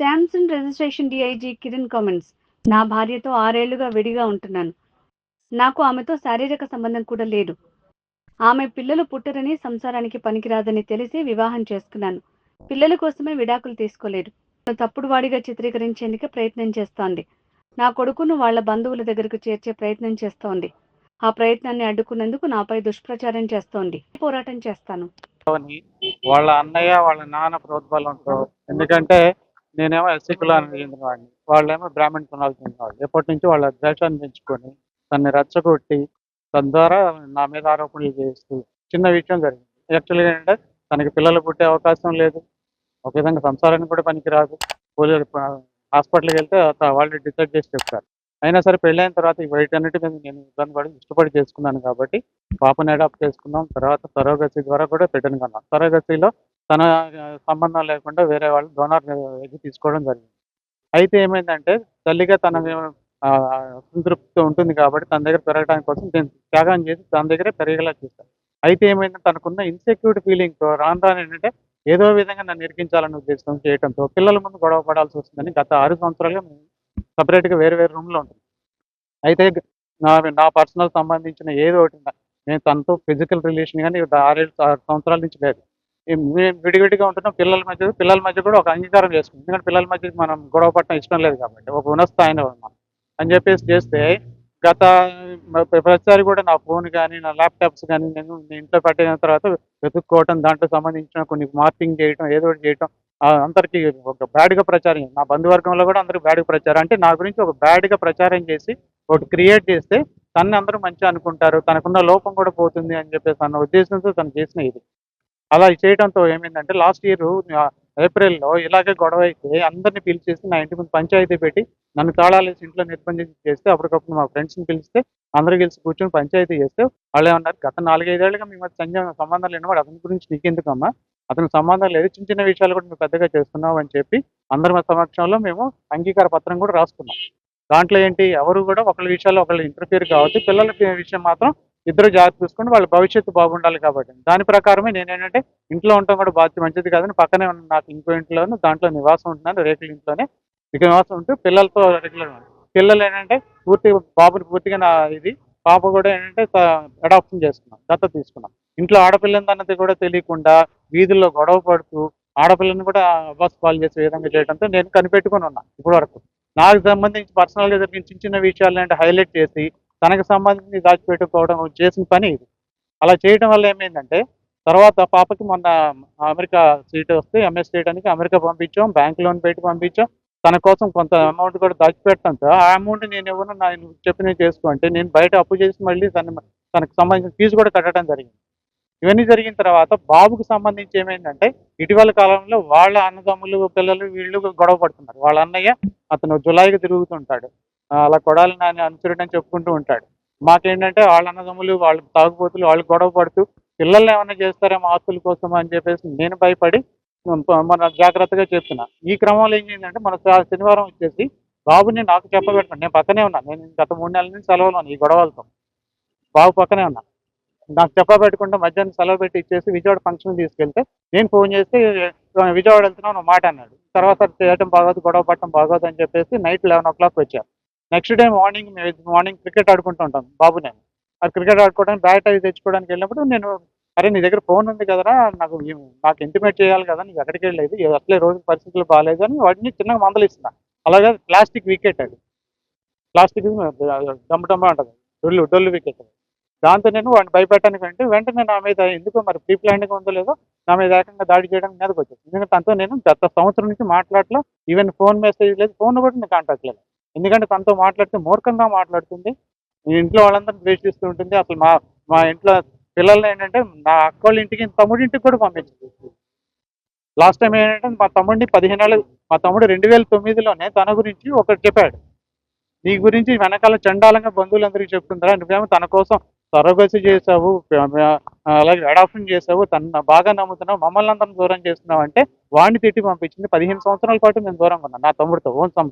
Stamps and registration DIG Kiran comments. నా భార్యతో 6 ఏళ్లుగా విడిగా ఉంటున్నాను. నాకు ఆమెతో శారీరక సంబంధం కూడా లేదు. ఆమె పిల్లలు పుట్టరని, సంసారానికి పనికిరాదని తెలిసి వివాహం చేసుకున్నాను. పిల్లల కోసమే విడాకులు తీసుకోలేదు. నన్ను తప్పుడు వాడిగా చిత్రీకరించేందుకు ప్రయత్నం చేస్తోంది. నా కొడుకును వాళ్ళ బంధువుల దగ్గరకు చేర్చే ప్రయత్నం చేస్తోంది. ఆ ప్రయత్నాన్ని అడ్డుకున్నందుకు నాపై దుష్ప్రచారం చేస్తోంది. పోరాటం చేస్తాను అని వాళ్ళ అన్నయ్య వాళ్ళ నాన్న ప్రోద్బలంతో, ఎందుకంటే నేనేమో ఎస్సీ కులానికి చెందిన వాడిని, వాళ్ళేమో బ్రాహ్మణ కులాలకు చెందిన వాళ్ళు. ఎప్పటి నుంచి వాళ్ళ ద్వేషాన్ని పెంచుకొని తన్ని రెచ్చగొట్టి తన ద్వారా నా మీద ఆరోపణలు చేస్తూ చిన్న విషయం జరిగింది. యాక్చువల్గా ఏంటంటే తనకి పిల్లలు పుట్టే అవకాశం లేదు, ఒక విధంగా సంసారానికి కూడా పనికిరాదు. పోలీసు హాస్పిటల్కి వెళ్తే వాళ్ళు డిసైడ్ చేసి చెప్తారు. అయినా సరే పెళ్ళైన తర్వాత వీటన్నిటి మీద నేను ఇబ్బంది పడి ఇష్టపడి చేసుకున్నాను కాబట్టి పాపని అడాప్ట్ చేసుకున్నాం. తర్వాత సరోగసీ ద్వారా కూడా బిడ్డను కన్నాం. సరోగసీలో తన సంబంధం లేకుండా వేరే వాళ్ళు డోనార్ ఎగ్ తీసుకోవడం జరిగింది. అయితే ఏమైందంటే తల్లిగా తన ఆ, సంతృప్తితో ఉంటుంది కాబట్టి తన దగ్గర పెరగడానికి కోసం నేను త్యాగం చేసి తన దగ్గరే పెరిగేలా చూస్తాను. అయితే ఏమైందంటే తనకున్న ఇన్సెక్యూరిటీ ఫీలింగ్తో రాను రాను ఏంటంటే ఏదో విధంగా నన్ను ఇరికించాలన్న ఉద్దేశం చేయడంతో పిల్లల ముందు గొడవ పడాల్సి వస్తుందని గత 6 సంవత్సరాలుగా మేము సపరేట్గా వేరే వేరే రూమ్లో ఉంటుంది. అయితే నా నా పర్సనల్ సంబంధించిన ఏదో ఒకటి నేను తనతో ఫిజికల్ రిలేషన్ కానీ 6 సంవత్సరాల నుంచి లేదు. మేము విడివిడిగా ఉంటున్నాం. పిల్లల మధ్య కూడా ఒక అంగీకారం చేసుకుంటాం. ఎందుకంటే పిల్లల మధ్య మనం గొడవ పడటం ఇష్టం లేదు కాబట్టి ఒక ఉన్నతస్థాయిలో ఉన్నాం అని చెప్పేసి చేస్తే గత ప్రతిసారి కూడా నా ఫోన్ కానీ నా ల్యాప్టాప్స్ కానీ నేను ఇంట్లో పెట్టిన తర్వాత వెతుక్కోవటం, దాంట్లో సంబంధించిన కొన్ని మార్కింగ్ చేయటం, ఏదో ఒకటి చేయటం, అందరికీ ఒక బ్యాడ్గా ప్రచారం, నా బంధువర్గంలో కూడా అందరికి బ్యాడ్గా ప్రచారం, అంటే నా గురించి ఒక బ్యాడ్గా ప్రచారం చేసి ఒకటి క్రియేట్ చేస్తే తనని అందరూ మంచిగా అనుకుంటారు, తనకున్న లోపం కూడా పోతుంది అని చెప్పేసి అన్న ఉద్దేశంతో తను చేసిన ఇది. అలా చేయడంతో ఏమైందంటే లాస్ట్ ఇయర్ ఏప్రిల్‌లో ఇలాగే గొడవ అయితే అందరిని పిలిచేసి నా ఇంటి ముందు పంచాయతీ పెట్టి నన్ను తాళాలేసి ఇంట్లో నిర్బంధించి చేస్తే అప్పటికప్పుడు మా ఫ్రెండ్స్‌ని పిలిస్తే అందరూ కలిసి కూర్చొని పంచాయతీ చేస్తే వాళ్ళేమన్నారు, "గత 4, 5 ఏళ్లుగా మీ మధ్య సంబంధం లేనివాడు అతని గురించి నీకెందుకమ్మా? అతనికి సంబంధం లేదు. చిన్న చిన్న విషయాలు కూడా నువ్వు పెద్దగా చేస్తున్నావు" అని చెప్పి అందరి సమక్షంలో మేము అంగీకార పత్రం కూడా రాసుకున్నాం. దాంట్లో ఏంటి, ఎవరు కూడా ఒకళ్ళ విషయాల్లో ఒకళ్ళు ఇంటర్ఫియర్ కావద్దు. పిల్లల విషయం మాత్రం ఇద్దరు జాగ్రత్త చూసుకొని వాళ్ళ భవిష్యత్తు బాగుండాలి కాబట్టి దాని ప్రకారమే నేనేంటంటే ఇంట్లో ఉండటం కూడా మంచిది కాదని పక్కనే ఉన్న నాకు ఇంకో ఇంట్లోను దాంట్లో నివాసం ఉంటున్నాను. రేకుల ఇంట్లోనే ఇక నివాసం ఉంటూ పిల్లలతో రెగ్యులర్ పిల్లలు ఏంటంటే బాబుని పూర్తిగా నా ఇది, పాప కూడా ఏంటంటే అడాప్షన్ చేసుకున్నాం, దత్తత తీసుకున్నాం. ఇంట్లో ఆడపిల్లందన్నది కూడా తెలియకుండా వీధుల్లో గొడవ పడుతూ ఆడపిల్లని కూడా అబ్బాస్ పాలు చేసే విధంగా చేయడంతో నేను కనిపెట్టుకుని ఉన్నా ఇప్పటి వరకు. నాకు సంబంధించి పర్సనల్గా జరిగిన చిన్న చిన్న విషయాలు అంటే హైలైట్ చేసి తనకు సంబంధించి దాచిపెట్టుకోవడం చేసిన పని ఇది. అలా చేయడం వల్ల ఏమైందంటే తర్వాత పాపకి మొన్న అమెరికా సీట్ వస్తే ఎంఎస్ చేయడానికి అమెరికా పంపించాం, బ్యాంక్ లోన్ పెట్టి పంపించాం. తన కోసం కొంత అమౌంట్ కూడా దాచిపెట్టడంతో ఆ అమౌంట్ నేను ఎవరు నువ్వు చెప్పినవి చేసుకో అంటే నేను బయట అప్పు చేసి మళ్ళీ తనకు సంబంధించిన ఫీజు కూడా కట్టడం జరిగింది. ఇవన్నీ జరిగిన తర్వాత బాబుకు సంబంధించి ఏమైందంటే ఇటీవల కాలంలో వాళ్ళ అన్నదమ్ములు పిల్లలు వీళ్ళు గొడవ పడుతున్నారు. వాళ్ళ అన్నయ్య అతను జులాయిగా తిరుగుతుంటాడు, అలా కొడాలి నాని అనుచరుడు అని చెప్పుకుంటూ ఉంటాడు. మాకేంటంటే వాళ్ళ అన్నదమ్ములు వాళ్ళు తాగుబోతులు వాళ్ళు గొడవ పడుతూ పిల్లల్ని ఏమైనా చేస్తారేమో ఆస్తుల కోసం అని చెప్పేసి నేను భయపడి మన జాగ్రత్తగా చెప్తున్నా. ఈ క్రమంలో ఏం చేసిందంటే మన శనివారం వచ్చేసి బాబుని నాకు చెప్పబెడతాను. నేను పక్కనే ఉన్నా, నేను గత 3 నెలల నుంచి సెలవులో ఉన్నా ఈ గొడవలతో. బాబు పక్కనే ఉన్నా, నాకు చెప్పబెట్టకుండా మధ్యాహ్నం సెలవు పెట్టి ఇచ్చేసి విజయవాడ ఫంక్షన్ తీసుకెళ్తే నేను ఫోన్ చేస్తే విజయవాడ వెళ్తున్నావు నువ్వు మాట అన్నాడు. తర్వాత చేయడం బాగోదు, గొడవ పట్టడం బాగోదు అని చెప్పేసి నైట్ 11 o'clock వచ్చారు. నెక్స్ట్ డే మార్నింగ్ క్రికెట్ ఆడుకుంటూ ఉంటాను బాబు నేను. అది క్రికెట్ ఆడుకోవడానికి బ్యాట్ అవి తెచ్చుకోవడానికి వెళ్ళినప్పుడు నేను, అరే నీ దగ్గర ఫోన్ ఉంది కదరా, నాకు ఇంటిమేట్ చేయాలి కదా, నీకు ఎక్కడికి వెళ్ళలేదు, అసలే రోజు పరిస్థితులు బాగాలేదు అని వాటిని చిన్నగా మందలిస్తున్నా. అలాగే ప్లాస్టిక్ వికెట్, అది ప్లాస్టిక్ డమ్మ ఉంటుంది, డొల్లు వికెట్. దాంతో నేను వాడిని భయపెట్టడానికి వెంటనే నా మీద ఎందుకో మరి ప్రీ ప్లాన్గా ఉందో లేదో నా మీద ఏకంగా దాడి చేయడానికి మీదకి వచ్చేది. ఎందుకంటే తనతో నేను గత సంవత్సరం నుంచి మాట్లాడలో, ఈవెన్ ఫోన్ మెసేజ్ లేదు, ఫోన్ కూడా నేను కాంటాక్ట్ లేదు. ఎందుకంటే తనతో మాట్లాడితే మూర్ఖంగా మాట్లాడుతుంది, ఈ ఇంట్లో వాళ్ళందరినీ ద్వేషిస్తూ ఉంటుంది. అసలు మా ఇంట్లో పిల్లల్ని ఏంటంటే నా అక్క వాళ్ళ ఇంటికి తమ్ముడి ఇంటికి కూడా పంపించింది. లాస్ట్ టైం ఏంటంటే మా తమ్ముడిని 15 ఏళ్ళు, మా తమ్ముడు 2009లోనే తన గురించి ఒకటి చెప్పాడు, నీ గురించి వెనకాల చండాలంగా బంధువులందరికీ చెప్తుంటారా, నువ్వేమో తన కోసం సరోగసి చేసావు, అలాగే అడాప్షన్ చేసావు, తను బాగా నమ్ముతున్నావు, మమ్మల్ని అందరం దూరం చేస్తున్నావు అంటే వాడిని తిట్టి పంపించింది. 15 సంవత్సరాల పాటు నేను దూరంగా ఉన్నాను నా తమ్ముడితో,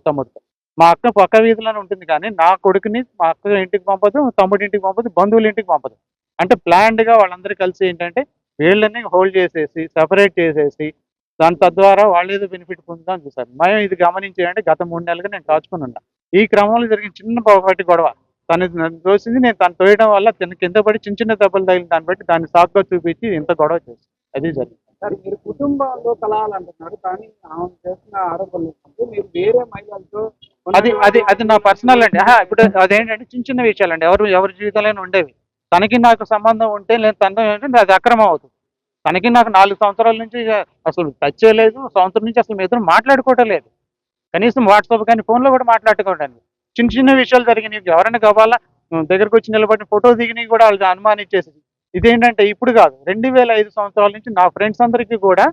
తమ్ముడితో. మా అక్క పక్క వీధిలోనే ఉంటుంది కానీ నా కొడుకుని మా అక్క ఇంటికి పంపదు, తమ్ముడి ఇంటికి పంపదు, బంధువుల ఇంటికి పంపదు. అంటే ప్లాన్డ్గా వాళ్ళందరూ కలిసి ఏంటంటే వీళ్ళని హోల్డ్ చేసేసి సెపరేట్ చేసేసి తద్వారా వాళ్ళు ఏదో బెనిఫిట్ పొందుదాం చూసారు. మేము ఇది గమనించేయండి గత 3 నెలలుగా నేను కాచుకొని ఉన్నా. ఈ క్రమంలో జరిగిన చిన్న ఒకటి గొడవ. తను నన్ను తోసింది, నేను తను తోయడం వల్ల కింద పడి చిన్న చిన్న దెబ్బలు తగిలిన దాన్ని బట్టి దాన్ని సాకుగా చూపించి ఇంత గొడవ చేసి అది జరిగింది. సార్ మీరు కుటుంబాల్లో కలహాలంటున్నారు, కానీ ఆమె చేసిన ఆరోపణలు ఏంటంటే మీరు వేరే మహిళలతో అది అది అది నా పర్సనల్ అండి. ఇప్పుడు అదేంటంటే చిన్న చిన్న విషయాలండి, ఎవరి జీవితంలోనే ఉండేవి. తనకి నాకు సంబంధం ఉంటే నేను తనతో ఏంటంటే అది అక్రమం అవుతుంది. తనకి నాకు 4 సంవత్సరాల నుంచి అసలు టచ్ చేయలేదు. సంవత్సరం నుంచి అసలు మీ ఇద్దరు మాట్లాడుకోవటం లేదు. కనీసం వాట్సాప్ కానీ ఫోన్లో కూడా మాట్లాడుకోవడానికి చిన్న చిన్న విషయాలు జరిగినాయి. ఎవరైనా కావాలా దగ్గరకు వచ్చి నిలబడిన ఫోటో దిగినవి కూడా వాళ్ళు అనుమానించేసి. ఇదేంటంటే ఇప్పుడు కాదు, 2005 సంవత్సరాల నుంచి నా ఫ్రెండ్స్ అందరికీ కూడా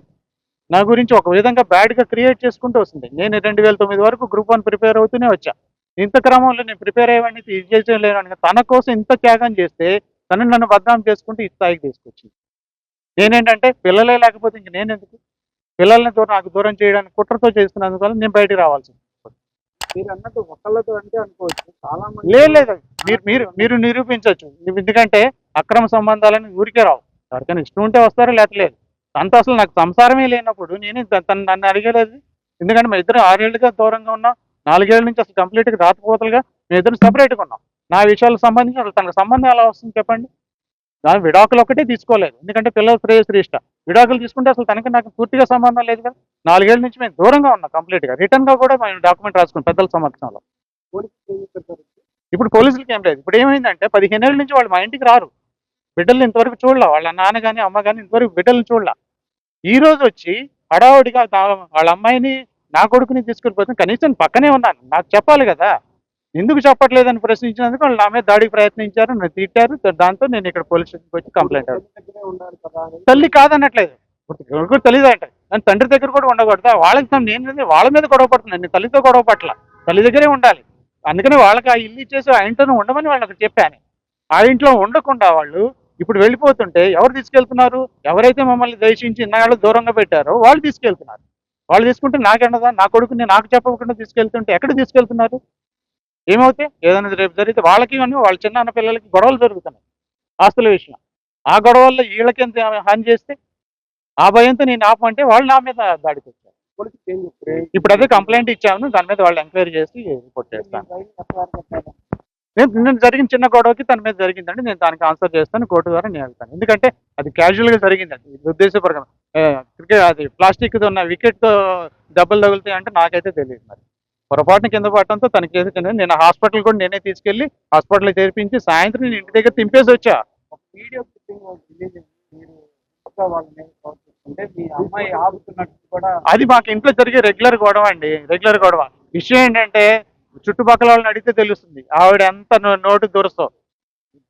నా గురించి ఒక విధంగా బ్యాడ్గా క్రియేట్ చేసుకుంటూ వస్తుంది. నేను 2009 వరకు గ్రూప్ 1 ప్రిపేర్ అవుతూనే వచ్చా. ఇంత క్రమంలో నేను ప్రిపేర్ అయ్యేవాడిని, ఇది చేసే లేని తన కోసం ఇంత త్యాగం చేస్తే తను నన్ను బద్నాం చేసుకుంటూ ఈ స్థాయికి తీసుకొచ్చింది. నేనేంటంటే పిల్లలే లేకపోతే ఇంక నేను ఎందుకు, పిల్లల్ని నాకు దూరం చేయడానికి కుట్రతో చేస్తున్నందువల్ల నేను బయటికి రావాల్సి ఉంది. మీరు అన్నట్టు ఒకళ్ళతో అంటే అనుకోవచ్చు, చాలా మంది లేదు మీరు నిరూపించవచ్చు. ఎందుకంటే అక్రమ సంబంధాలని ఊరికే రావు. ఎవరికైనా ఇష్టం ఉంటే వస్తారో లేదు. తనతో అసలు నాకు సంసారమే లేనప్పుడు నేను తను నన్ను అడిగలేదు. ఎందుకంటే మా ఇద్దరు 6 ఏళ్ళుగా దూరంగా ఉన్నాం. 4 ఏళ్ళ నుంచి అసలు కంప్లీట్గా రాకపోతలుగా మేము ఇద్దరు సపరేట్గా ఉన్నాం. నా విషయాలకు సంబంధించి అసలు తనకు సంబంధం ఎలా వస్తుంది చెప్పండి. దాని విడాకులు ఒకటే తీసుకోలేదు, ఎందుకంటే పిల్లల శ్రేయశ్రేష్ట. విడాకులు తీసుకుంటే అసలు తనకి నాకు పూర్తిగా సంబంధం లేదు కదా. 4 ఏళ్ళ నుంచి మేము దూరంగా ఉన్నాం కంప్లీట్గా. రిటర్న్గా కూడా మేము డాక్యుమెంట్ రాసుకున్నాం పెద్దల సమక్షంలో. ఇప్పుడు పోలీసులకి ఏం లేదు. ఇప్పుడు ఏమైందంటే 15 ఏళ్ళ నుంచి వాళ్ళు మా ఇంటికి రారు. బిడ్డలు ఇంతవరకు చూడలే, వాళ్ళ నాన్న కానీ అమ్మ కానీ ఇంతవరకు బిడ్డలను చూడలే. ఈ రోజు వచ్చి హడావుడిగా వాళ్ళ అమ్మాయిని నా కొడుకుని తీసుకెళ్ళిపోతుంది. కనీసం పక్కనే ఉన్నాను, నాకు చెప్పాలి కదా. ఎందుకు చెప్పట్లేదని ప్రశ్నించినందుకు వాళ్ళు నా మీద దాడికి ప్రయత్నించారు, నన్ను తిట్టారు. దాంతో నేను ఇక్కడ పోలీస్ స్టేషన్కి వచ్చి కంప్లైంట్ అయ్యాను. తల్లి కాదనట్లేదు, కూడా తెలియదు అంటే నన్ను తండ్రి దగ్గర కూడా ఉండకూడదా. నేను వాళ్ళ మీద గొడవ పడుతున్నాను, నేను తల్లితో గొడవ పట్ల. తల్లి దగ్గరే ఉండాలి. అందుకని వాళ్ళకి ఆ ఇల్లు ఇచ్చేసి ఆ ఇంట్లోనే ఉండమని వాళ్ళకి చెప్పాను. ఆ ఇంట్లో ఉండకుండా వాళ్ళు ఇప్పుడు వెళ్ళిపోతుంటే ఎవరు తీసుకెళ్తున్నారు? ఎవరైతే మమ్మల్ని ద్వేషించి ఇన్నాళ్ళు దూరంగా పెట్టారో వాళ్ళు తీసుకెళ్తున్నారు. వాళ్ళు తీసుకుంటే నాకెండదా, నా కొడుకుని నాకు చెప్పకుండా తీసుకెళ్తుంటే ఎక్కడ తీసుకెళ్తున్నారు? ఏమవుతాయి? ఏదైనా రేపు జరిగితే వాళ్ళకి కానీ వాళ్ళ చిన్న పిల్లలకి గొడవలు జరుగుతున్నాయి ఆస్తుల విషయం. ఆ గొడవల్లో వీళ్ళకి ఎంత హాని చేస్తే ఆ భయంతో నేను ఆపమంటే వాళ్ళు నా మీద దాడికి వచ్చారు. ఇప్పుడు అదే కంప్లైంట్ ఇచ్చాను, దాని మీద వాళ్ళు ఎంక్వైరీ చేసి రిపోర్ట్ చేస్తాను. నేను జరిగిన చిన్న గొడవకి తన మీద జరిగిందండి, నేను దానికి ఆన్సర్ చేస్తాను, కోర్టు ద్వారా నేను వెళ్తాను. ఎందుకంటే అది క్యాజువల్గా జరిగిందండి, ఉద్దేశపూర్వకంగా. క్రికెట్ అది ప్లాస్టిక్ ఉన్న వికెట్తో దెబ్బలు తగులుతాయి అంటే నాకైతే తెలియదు. మరి పొరపాటున కింద పడటంతో తనకి ఏదైతే నేను హాస్పిటల్ కూడా నేనే తీసుకెళ్ళి హాస్పిటల్ చేర్పించి సాయంత్రం నేను ఇంటి దగ్గర తింపేసి వచ్చా. వీడియో మీ అమ్మాయి ఆపుతున్నట్టు కూడా అది మాకు ఇంట్లో జరిగే రెగ్యులర్ గొడవ అండి, రెగ్యులర్ గొడవ. విషయం ఏంటంటే చుట్టుపక్కల వాళ్ళని అడిగితే తెలుస్తుంది ఆవిడ ఎంత నోటు దురసో.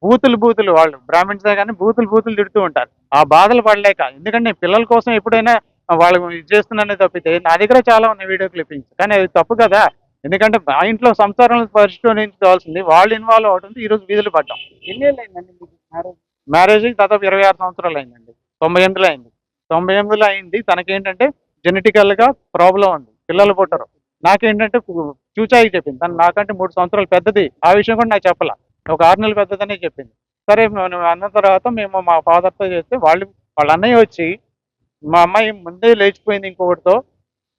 బూతులు వాళ్ళు బ్రాహ్మిన్సే కానీ బూతులు తిడుతూ ఉంటారు. ఆ బాధలు పడలేక, ఎందుకంటే నేను పిల్లల కోసం ఎప్పుడైనా వాళ్ళు ఇది చేస్తున్నానే తప్పితే నా దగ్గర చాలా ఉన్నాయి వీడియో క్లిప్పింగ్స్. కానీ అది తప్పు కదా, ఎందుకంటే ఆ ఇంట్లో సంసారాలను పరిష్కరించుకోవాల్సింది వాళ్ళు ఇన్వాల్వ్ అవడంతో ఈరోజు వీధులు పడ్డాం. ఎన్ని ఏళ్ళు అయిందండి మీకు మ్యారేజ్ దాదాపు 26 సంవత్సరాలు అయిందండి. 98లో అయింది. 98లో అయింది. తనకేంటంటే జెనెటికల్గా ప్రాబ్లం ఉంది, పిల్లలు పుట్టరు. నాకేంటంటే చూచాయి చెప్పింది. తను నాకంటే 3 సంవత్సరాలు పెద్దది. ఆ విషయం కూడా నాకు చెప్పాల, ఒక 6 నెలలు పెద్దదనే చెప్పింది. సరే అన్న తర్వాత మేము మా ఫాదర్తో చేస్తే వాళ్ళ అన్నయ్య వచ్చి మా అమ్మాయి ముందే లేచిపోయింది ఇంకొకటితో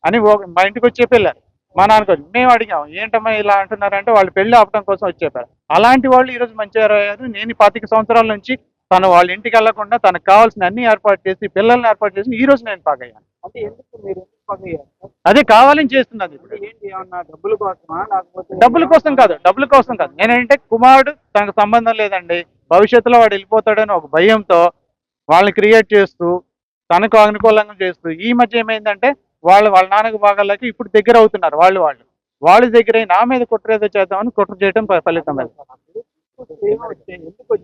అని మా ఇంటికి వచ్చి చెప్పారు. మా నాన్నకి మేము అడిగాం ఏంటమ్మా ఇలా అంటున్నారంటే వాళ్ళు పెళ్లి ఆపడం కోసం వచ్చి చెప్పారు. అలాంటి వాళ్ళు ఈరోజు మంచిగా అయ్యారు. నేను 25 సంవత్సరాల నుంచి తను వాళ్ళ ఇంటికి వెళ్లకుండా తనకు కావాల్సిన అన్ని ఏర్పాటు చేసి పిల్లల్ని ఏర్పాటు చేసి ఈ రోజు నేను పాగయ్యాను. అంటే ఎందుకు మీరు ఎందుకు పగయ్యారు? అదే కావాలని చేస్తున్నది. ఇప్పుడు ఏంటి ఏమన్నా డబ్బుల కోసమా లేకపోతే డబ్బుల కోసం కాదు. నేనంటే కుమారుడు తనకు సంబంధం లేదండి, భవిష్యత్తులో వాడు వెళ్ళిపోతాడని ఒక భయంతో వాళ్ళని క్రియేట్ చేస్తూ తనకు అనుకూలంగా చేస్తూ ఈ మధ్య ఏమైందంటే వాళ్ళ నాన్నకు భాగాలకి ఇప్పుడు దగ్గర అవుతున్నారు. వాళ్ళ దగ్గర నా మీద కుట్ర ఏదో చేద్దామని కుట్ర చేయడం ఫలితం.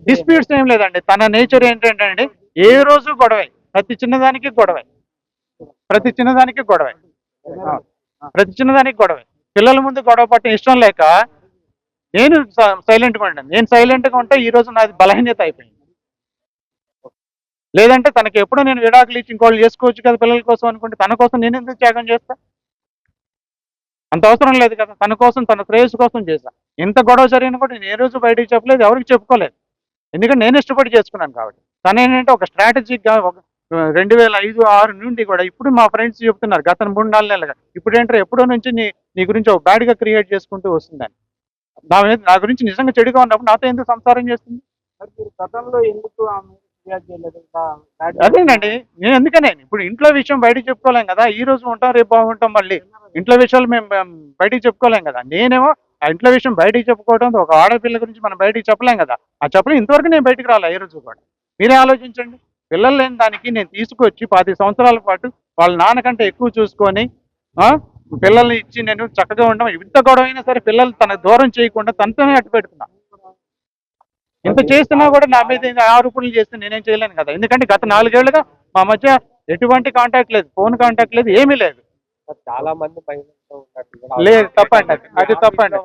డిస్ప్యూట్స్ ఏం లేదండి. తన నేచర్ ఏంటంటే ఏ రోజు గొడవే, ప్రతి చిన్నదానికి గొడవే. పిల్లల ముందు గొడవ పట్టడం ఇష్టం లేక నేను సైలెంట్గా ఉంటాను. నేను సైలెంట్గా ఉంటే ఈ రోజు నాది బలహీనత అయిపోయింది. లేదంటే తనకి ఎప్పుడో నేను విడాకులు ఇచ్చి ఇంకోళ్ళు చేసుకోవచ్చు కదా పిల్లల కోసం అనుకుంటే, తన కోసం నేను ఎందుకు త్యాగం చేస్తా? అంత అవసరం లేదు కదా. తన కోసం, తన శ్రేయస్సు కోసం చేశా. ఇంత గొడవ జరిగిన కూడా నేను ఏ రోజు బయటకు చెప్పలేదు, ఎవరికి చెప్పుకోలేదు. ఎందుకంటే నేను ఇష్టపడి చేసుకున్నాను కాబట్టి. తను ఏంటంటే ఒక స్ట్రాటజిక్గా 2005, 6 నుండి కూడా ఇప్పుడు మా ఫ్రెండ్స్ చెప్తున్నారు గత 3-4 నెలలుగా. ఇప్పుడేంటారు ఎప్పుడో నుంచి నీ గురించి ఒక బ్యాడ్‌గా క్రియేట్ చేసుకుంటూ వస్తుందని. నా గురించి నిజంగా చెడుగా ఉన్నప్పుడు నాతో ఎందుకు సంసారం చేస్తుంది? మరి మీరు గతంలో ఎందుకు ఆమె ఫిర్యాదు చేయలేదు? అదేనండి. నేను ఎందుకనే ఇప్పుడు ఇంట్లో విషయం బయటకి చెప్పుకోలేం కదా! ఈ రోజు ఉంటాం, రేపు బాగుంటాం మళ్ళీ. ఇంట్లో విషయాలు మేము బయటికి చెప్పుకోలేం కదా! నేనేమో ఆ ఇంట్లో విషయం బయటికి చెప్పుకోవడం, ఒక ఆడపిల్ల గురించి మనం బయటికి చెప్పలేం కదా! ఆ చెప్పలేం ఇంతవరకు నేను బయటికి రాలే ఏ రోజు కూడా. మీరే ఆలోచించండి. పిల్లలు లేని దానికి నేను తీసుకొచ్చి 25 సంవత్సరాల పాటు వాళ్ళ నాన్న కంటే ఎక్కువ చూసుకొని పిల్లల్ని ఇచ్చి నేను చక్కగా ఉండడం ఇంత గొడవైనా సరే పిల్లలు తనకు దూరం చేయకుండా తనతోనే అట్టు పెడుతున్నా. ఇంత చేస్తున్నా కూడా నా మీద ఆరోపణలు చేస్తే నేనేం చేయలేను కదా. ఎందుకంటే గత 4 ఏళ్లుగా మా మధ్య ఎటువంటి కాంటాక్ట్ లేదు, ఫోన్ కాంటాక్ట్ లేదు, ఏమీ లేదు. చాలా మంది మహిళలతో ఉన్నట్టు లేదు, తప్పండి. అది తప్పండి.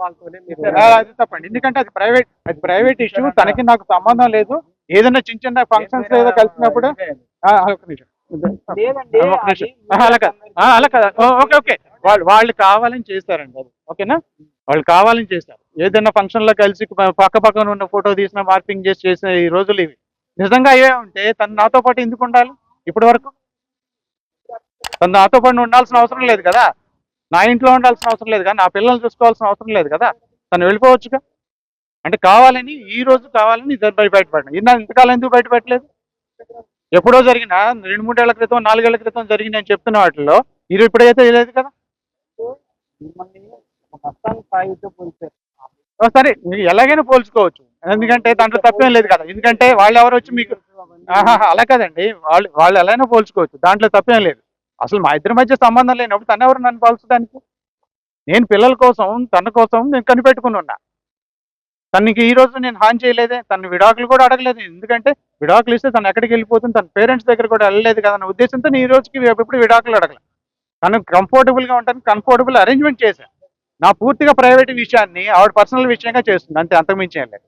అది తప్పండి. ఎందుకంటే అది ప్రైవేట్ ఇష్యూ. తనకి నాకు సంబంధం లేదు. ఏదైనా చిన్న చిన్న ఫంక్షన్స్ ఏదో కలిసినప్పుడు ఒక నిమిషం. లేదండి, ఒక నిమిషం. అలా కాదు. అలా కాదు. ఓకే. వాళ్ళు కావాలని చేస్తారండి అది. ఓకేనా? వాళ్ళు కావాలని చేస్తారు. ఏదైనా ఫంక్షన్ లో కలిసి పక్కన ఉన్న ఫోటో తీసిన మార్పింగ్ చేసిన ఈ రోజులు ఇవి. నిజంగా అయ్యే ఉంటే తను నాతో పాటు ఎందుకు ఉండాలి? ఇప్పటి వరకు తను నాతో పాటు ఉండాల్సిన అవసరం లేదు కదా. నా ఇంట్లో ఉండాల్సిన అవసరం లేదు కదా. నా పిల్లల్ని చూసుకోవాల్సిన అవసరం లేదు కదా. తను వెళ్ళిపోవచ్చుగా. అంటే కావాలని ఈ రోజు కావాలని బయటపడినా. ఇంతకాలం ఎందుకు బయటపెట్టలేదు? ఎప్పుడో జరిగిన 2-3 ఏళ్ల క్రితం, 4 ఏళ్ల క్రితం జరిగి నేను చెప్తున్న వాటిలో ఇప్పుడైతే లేదు కదా. మిమ్మల్ని మొత్తానికి సాగితో పోల్చారు. సరే మీరు ఎలాగైనా పోల్చుకోవచ్చు. ఎందుకంటే దాంట్లో తప్పేం లేదు కదా. ఎందుకంటే వాళ్ళు ఎవరు వచ్చి మీకు అలా కదండి. వాళ్ళు ఎలాగైనా పోల్చుకోవచ్చు. దాంట్లో తప్పేం లేదు. అసలు మా ఇద్దరి మధ్య సంబంధం లేనప్పుడు తను ఎవరు నన్ను పోల్చడానికి? నేను పిల్లల కోసం, తన కోసం నేను కనిపెట్టుకుని ఉన్నా. తనకి ఈ రోజు నేను హాని చేయలేదే. తను విడాకులు కూడా అడగలేదు. ఎందుకంటే విడాకులు ఇస్తే తను ఎక్కడికి వెళ్ళిపోతుంది, తన పేరెంట్స్ దగ్గర కూడా వెళ్ళలేదు కదా అన్న ఉద్దేశంతో నేను ఈ రోజుకి ఎప్పుడు విడాకులు అడగలేదు. తను కంఫర్టబుల్గా ఉంటాను, కంఫర్టబుల్ అరేంజ్మెంట్ చేశాను. నా పూర్తిగా ప్రైవేట్ విషయాన్ని ఆవిడ పర్సనల్ విషయంగా చేస్తుంది అంతే, అంతకుమించి ఏం లేదు.